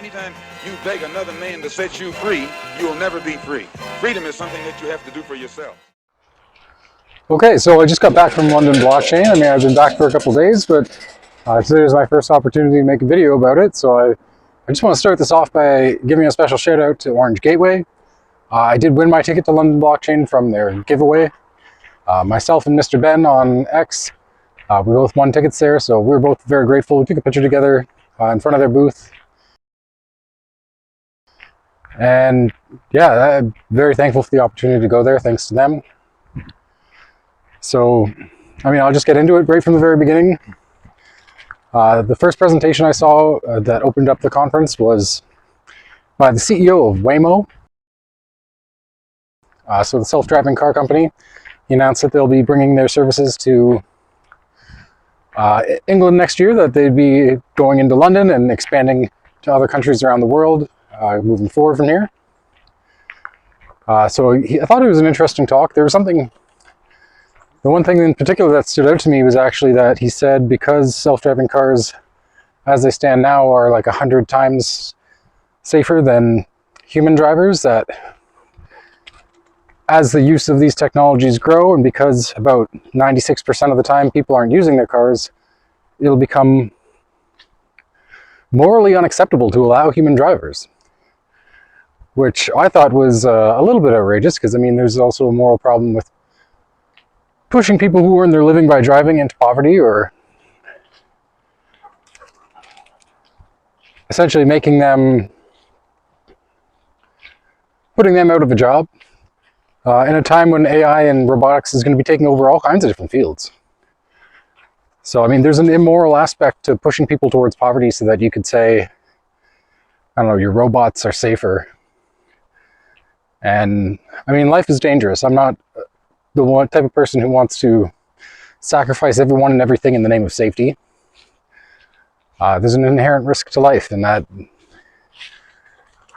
Anytime you beg another man to set you free, you'll never be free. Freedom is something that you have to do for yourself. Okay, so I just got back from London blockchain. I mean, I've been back for a couple days, but today was my first opportunity to make a video about it. So I just want to start this off by giving a special shout out to Orange Gateway. I did win my ticket to London blockchain from their giveaway. Myself and Mr. Ben on X, we both won tickets there, so we were both very grateful. We took a picture together in front of their booth. And yeah, I'm very thankful for the opportunity to go there, thanks to them. So, I mean, I'll just get into it right from the very beginning. The first presentation I saw that opened up the conference was by the CEO of Whimo. So the self-driving car company. He announced that they'll be bringing their services to England next year, that they'd be going into London and expanding to other countries around the world, moving forward from here. I thought it was an interesting talk. There was something, the one thing in particular that stood out to me was actually that he said because self-driving cars, as they stand now, are like 100 times safer than human drivers, that as the use of these technologies grow, and because about 96% of the time people aren't using their cars, it'll become morally unacceptable to allow human drivers. Which I thought was a little bit outrageous, because I mean, there's also a moral problem with pushing people who earn their living by driving into poverty, or essentially putting them out of a job in a time when AI and robotics is going to be taking over all kinds of different fields. So I mean, there's an immoral aspect to pushing people towards poverty so that you could say, I don't know, your robots are safer. And I mean, life is dangerous. I'm not the one type of person who wants to sacrifice everyone and everything in the name of safety. There's an inherent risk to life, and that,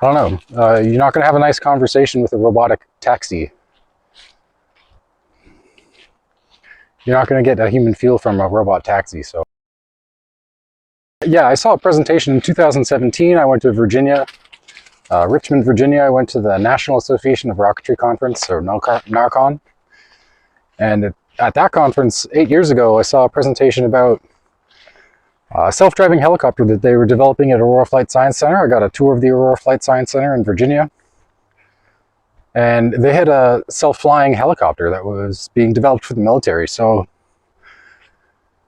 I don't know, you're not going to have a nice conversation with a robotic taxi. You're not going to get a human feel from a robot taxi. So yeah, I saw a presentation in 2017. I went to Virginia. Richmond, Virginia. I went to the National Association of Rocketry Conference, or NARCon. And at that conference 8 years ago, I saw a presentation about a self-driving helicopter that they were developing at Aurora Flight Science Center. I got a tour of the Aurora Flight Science Center in Virginia. And they had a self-flying helicopter that was being developed for the military. So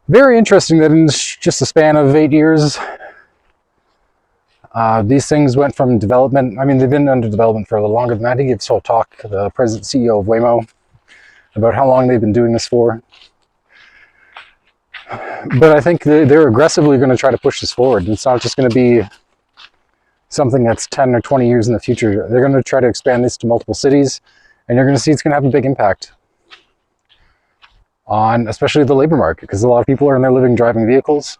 very interesting that in just a span of 8 years, these things went from development. I mean, they've been under development for a little longer than that. He gives a whole talk, the president CEO of Whimo, about how long they've been doing this for. But I think they're aggressively going to try to push this forward. It's not just going to be something that's 10 or 20 years in the future. They're going to try to expand this to multiple cities, and you're going to see it's going to have a big impact on especially the labor market, because a lot of people earn their living driving vehicles.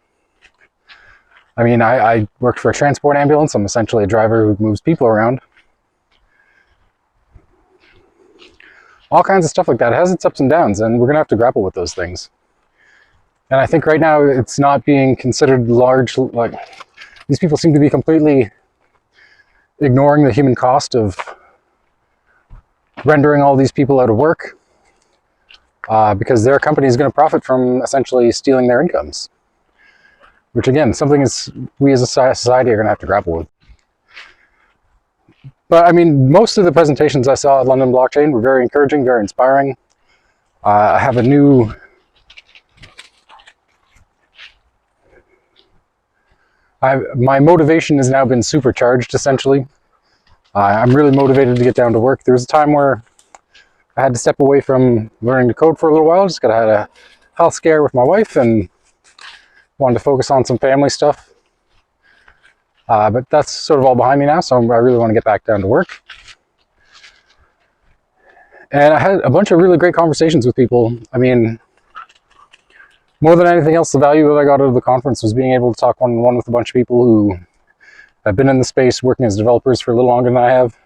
I mean, I worked for a transport ambulance. I'm essentially a driver who moves people around. All kinds of stuff like that. It has its ups and downs, and we're going to have to grapple with those things. And I think right now it's not being considered large. Like, these people seem to be completely ignoring the human cost of rendering all these people out of work, because their company is going to profit from essentially stealing their incomes. Which again, something is we as a society are going to have to grapple with. But I mean, most of the presentations I saw at London Blockchain were very encouraging, very inspiring. I have a new my motivation has now been supercharged, essentially. I'm really motivated to get down to work. There was a time where I had to step away from learning to code for a little while. Just had a health scare with my wife and wanted to focus on some family stuff. But that's sort of all behind me now, so I really want to get back down to work. And I had a bunch of really great conversations with people. I mean, more than anything else, the value that I got out of the conference was being able to talk one-on-one with a bunch of people who have been in the space working as developers for a little longer than I have.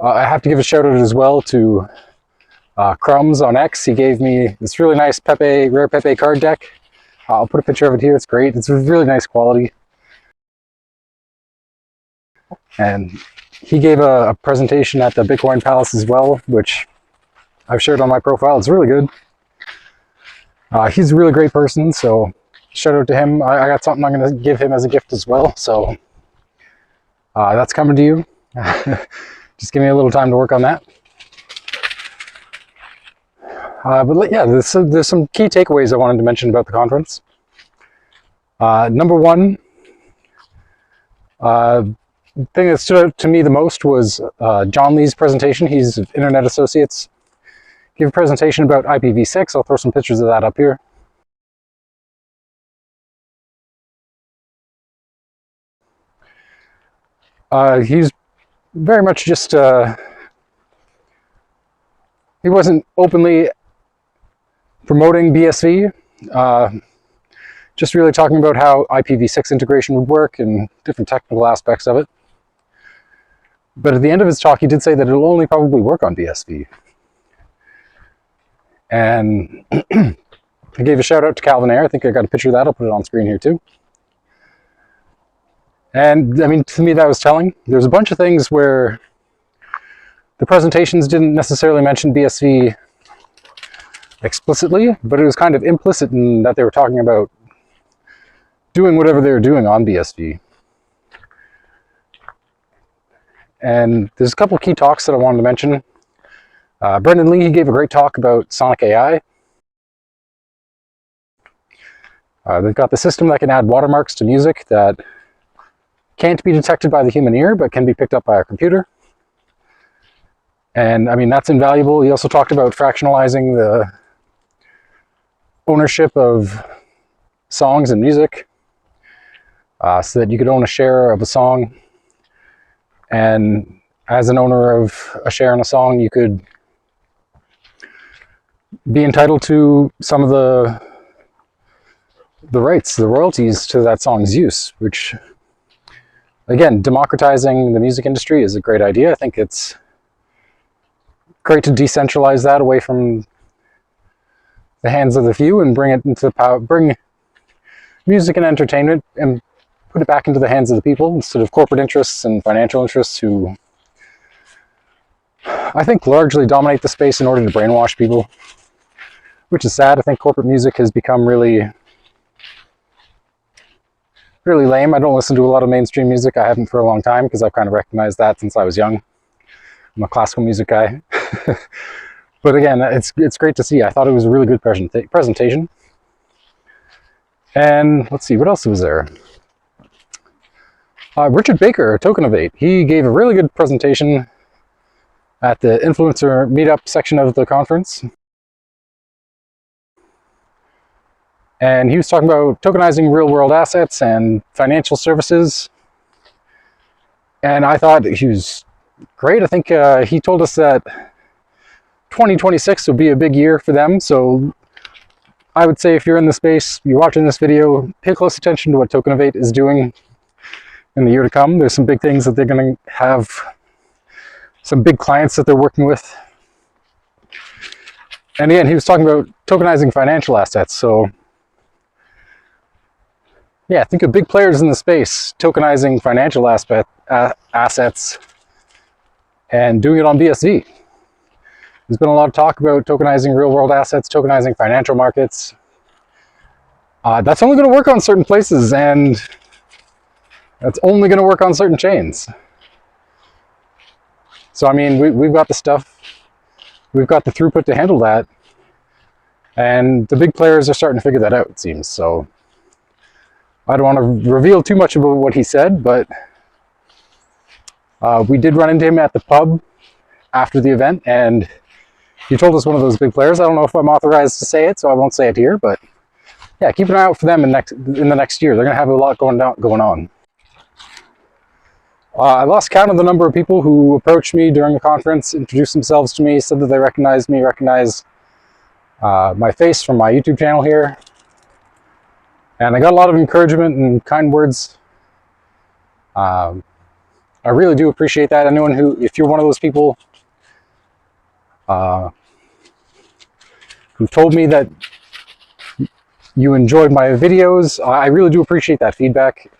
I have to give a shout out as well to Crumbs on X. He gave me this really nice Rare Pepe card deck. I'll put a picture of it here. It's great. It's really nice quality. And he gave a presentation at the Bitcoin Palace as well, which I've shared on my profile. It's really good. He's a really great person, so shout out to him. I got something I'm going to give him as a gift as well, so that's coming to you. Just give me a little time to work on that. But yeah, there's some key takeaways I wanted to mention about the conference. Number one, the thing that stood out to me the most was John Lee's presentation. He's of Internet Associates. Give a presentation about IPv6. I'll throw some pictures of that up here. He's very much just, he wasn't openly promoting BSV, just really talking about how IPv6 integration would work and different technical aspects of it. But at the end of his talk, he did say that it'll only probably work on BSV. And I gave a shout out to Calvin Ayre. I think I got a picture of that. I'll put it on screen here too. And I mean, to me, that was telling. There's a bunch of things where the presentations didn't necessarily mention BSV explicitly, but it was kind of implicit in that they were talking about doing whatever they were doing on BSV. And there's a couple key talks that I wanted to mention. Brendan Lee, he gave a great talk about Sonic AI. They've got the system that can add watermarks to music that can't be detected by the human ear, but can be picked up by a computer. And I mean, that's invaluable. He also talked about fractionalizing the ownership of songs and music, so that you could own a share of a song. And as an owner of a share in a song, you could be entitled to some of the rights, the royalties to that song's use, which, again, democratizing the music industry is a great idea. I think it's great to decentralize that away from the hands of the few and bring it into the power, bring music and entertainment and put it back into the hands of the people instead of corporate interests and financial interests who I think largely dominate the space in order to brainwash people, which is sad. I think corporate music has become really lame. I don't listen to a lot of mainstream music. I haven't for a long time because I've kind of recognized that since I was young. I'm a classical music guy. But again, it's great to see. I thought it was a really good presentation. And let's see, what else was there? Richard Baker, Tokenovate, he gave a really good presentation at the influencer meetup section of the conference. And he was talking about tokenizing real-world assets and financial services. And I thought he was great. I think he told us that 2026 will be a big year for them. So I would say if you're in the space, you're watching this video, pay close attention to what Tokenovate is doing in the year to come. There's some big things that they're going to have, some big clients that they're working with. And again, he was talking about tokenizing financial assets. So yeah, think of big players in the space tokenizing financial assets and doing it on BSV. There's been a lot of talk about tokenizing real-world assets, tokenizing financial markets. That's only going to work on certain places, and that's only going to work on certain chains. So I mean, we've got the stuff, we've got the throughput to handle that, and the big players are starting to figure that out, it seems. So I don't want to reveal too much about what he said, but we did run into him at the pub after the event, and he told us one of those big players. I don't know if I'm authorized to say it, so I won't say it here, but yeah, keep an eye out for them in the next year. They're going to have a lot going on. I lost count of the number of people who approached me during the conference, introduced themselves to me, said that they recognized me, my face from my YouTube channel here. And I got a lot of encouragement and kind words. I really do appreciate that. Anyone who, if you're one of those people who told me that you enjoyed my videos. I really do appreciate that feedback.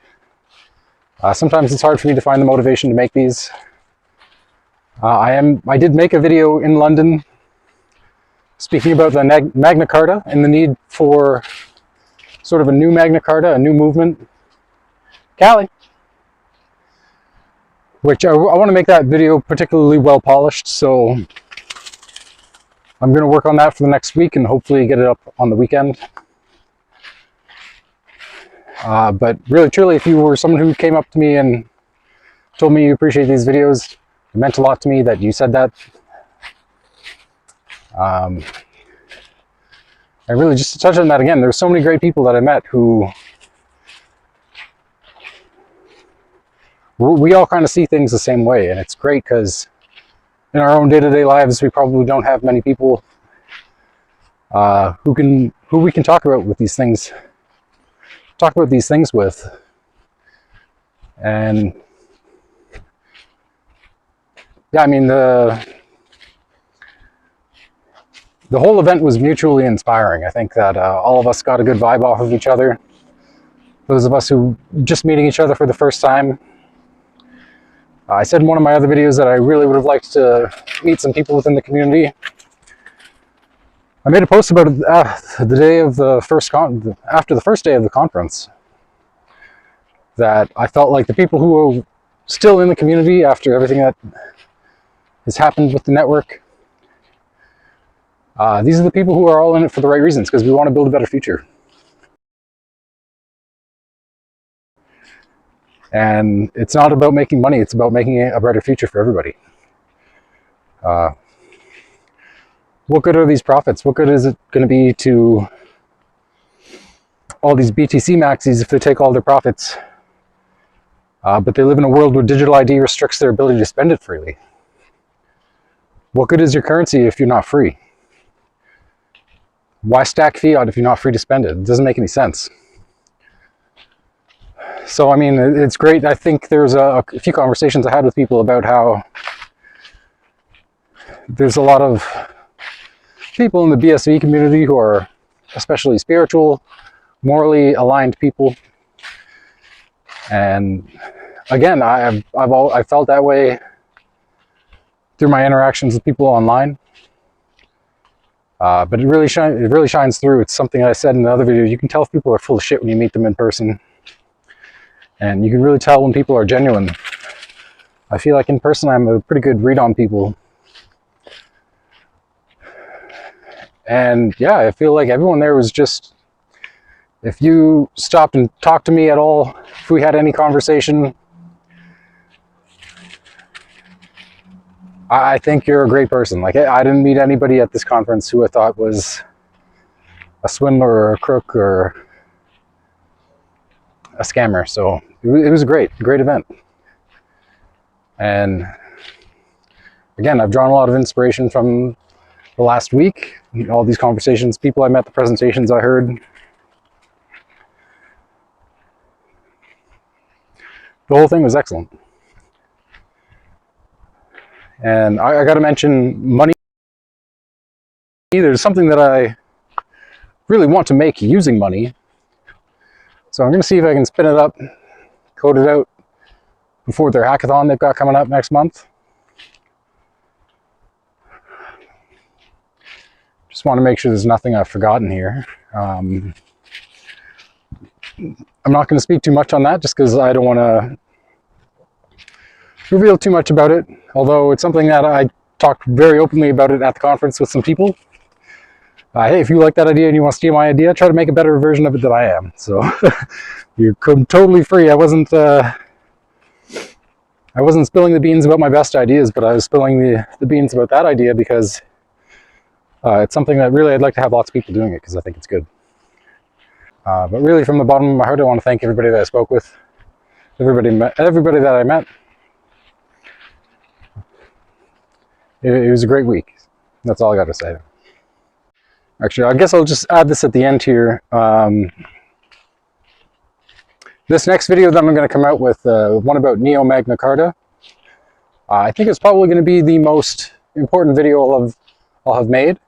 Sometimes it's hard for me to find the motivation to make these. I did make a video in London speaking about the Magna Carta and the need for sort of a new Magna Carta, a new movement. Callie! Which I want to make that video particularly well polished, so I'm going to work on that for the next week and hopefully get it up on the weekend. But really, truly, if you were someone who came up to me and told me you appreciate these videos, it meant a lot to me that you said that. And really, just to touch on that again, there's so many great people that I met who we all kind of see things the same way, and it's great because in our own day-to-day lives, we probably don't have many people who we can talk about these things with. And yeah, I mean, the whole event was mutually inspiring. I think that all of us got a good vibe off of each other. Those of us who just meeting each other for the first time. I said in one of my other videos that I really would have liked to meet some people within the community. I made a post about it the day of the after the first day of the conference, that I felt like the people who are still in the community after everything that has happened with the network, these are the people who are all in it for the right reasons, because we want to build a better future. And it's not about making money, it's about making a brighter future for everybody. What good are these profits? What good is it going to be to all these BTC maxis if they take all their profits, but they live in a world where digital ID restricts their ability to spend it freely? What good is your currency if you're not free? Why stack fiat if you're not free to spend it? It doesn't make any sense. So, I mean, it's great. I think there's a few conversations I had with people about how there's a lot of people in the BSV community who are especially spiritual, morally aligned people. And again, I've felt that way through my interactions with people online. But it really shines through. It's something I said in the other video. You can tell if people are full of shit when you meet them in person. And you can really tell when people are genuine. I feel like in person I'm a pretty good read on people. And yeah, I feel like everyone there was just, if you stopped and talked to me at all, if we had any conversation, I think you're a great person. Like, I didn't meet anybody at this conference who I thought was a swindler or a crook or a scammer. So it was a great event. And again, I've drawn a lot of inspiration from the last week, all these conversations, people I met, the presentations I heard. The whole thing was excellent. And I got to mention money. There's something that I really want to make using money. So I'm going to see if I can spin it up, code it out before their hackathon they've got coming up next month. Just want to make sure there's nothing I've forgotten here. I'm not going to speak too much on that just because I don't want to reveal too much about it, although it's something that I talked very openly about it at the conference with some people. Hey, if you like that idea and you want to steal my idea, try to make a better version of it than I am. So you're totally free. I wasn't spilling the beans about my best ideas, but I was spilling the beans about that idea because it's something that really I'd like to have lots of people doing it because I think it's good. But really, from the bottom of my heart, I want to thank everybody that I spoke with, everybody that I met. It was a great week. That's all I got to say. Actually, I guess I'll just add this at the end here. This next video that I'm going to come out with, one about Neo Magna Carta, I think it's probably going to be the most important video I'll have made.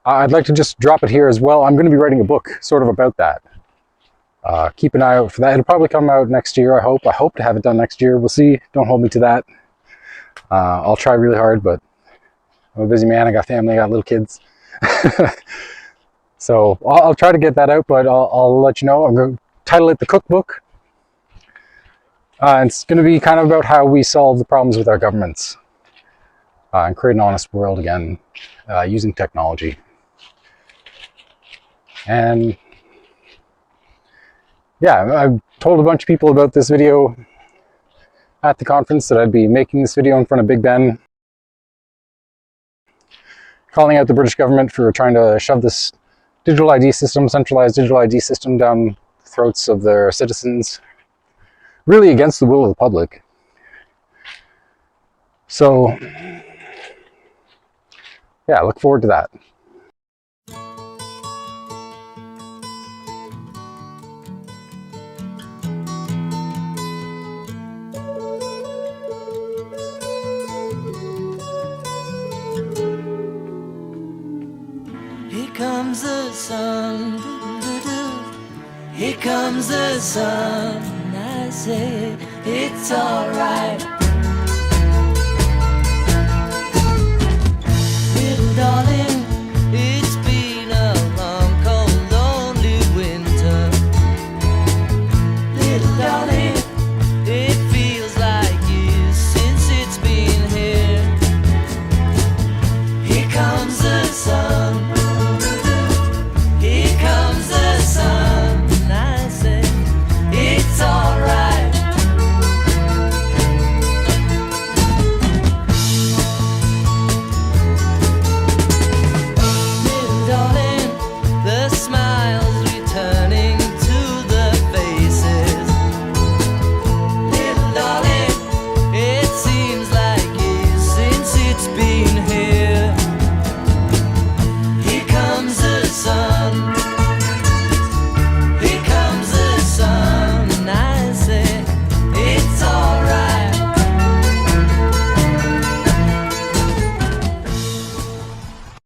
I'd like to just drop it here as well. I'm going to be writing a book sort of about that. Keep an eye out for that. It'll probably come out next year, I hope. I hope to have it done next year. We'll see. Don't hold me to that. I'll try really hard, but I'm a busy man. I got family, I got little kids. So I'll try to get that out, but I'll let you know. I'm going to title it The Cookbook. It's going to be kind of about how we solve the problems with our governments and create an honest world again using technology. And yeah, I've told a bunch of people about this video at the conference that I'd be making this video in front of Big Ben, calling out the British government for trying to shove this digital ID system, centralized digital ID system, down the throats of their citizens, really against the will of the public. So yeah, I look forward to that. Here comes the sun, doo-doo-doo. Here comes the sun, I say it's alright.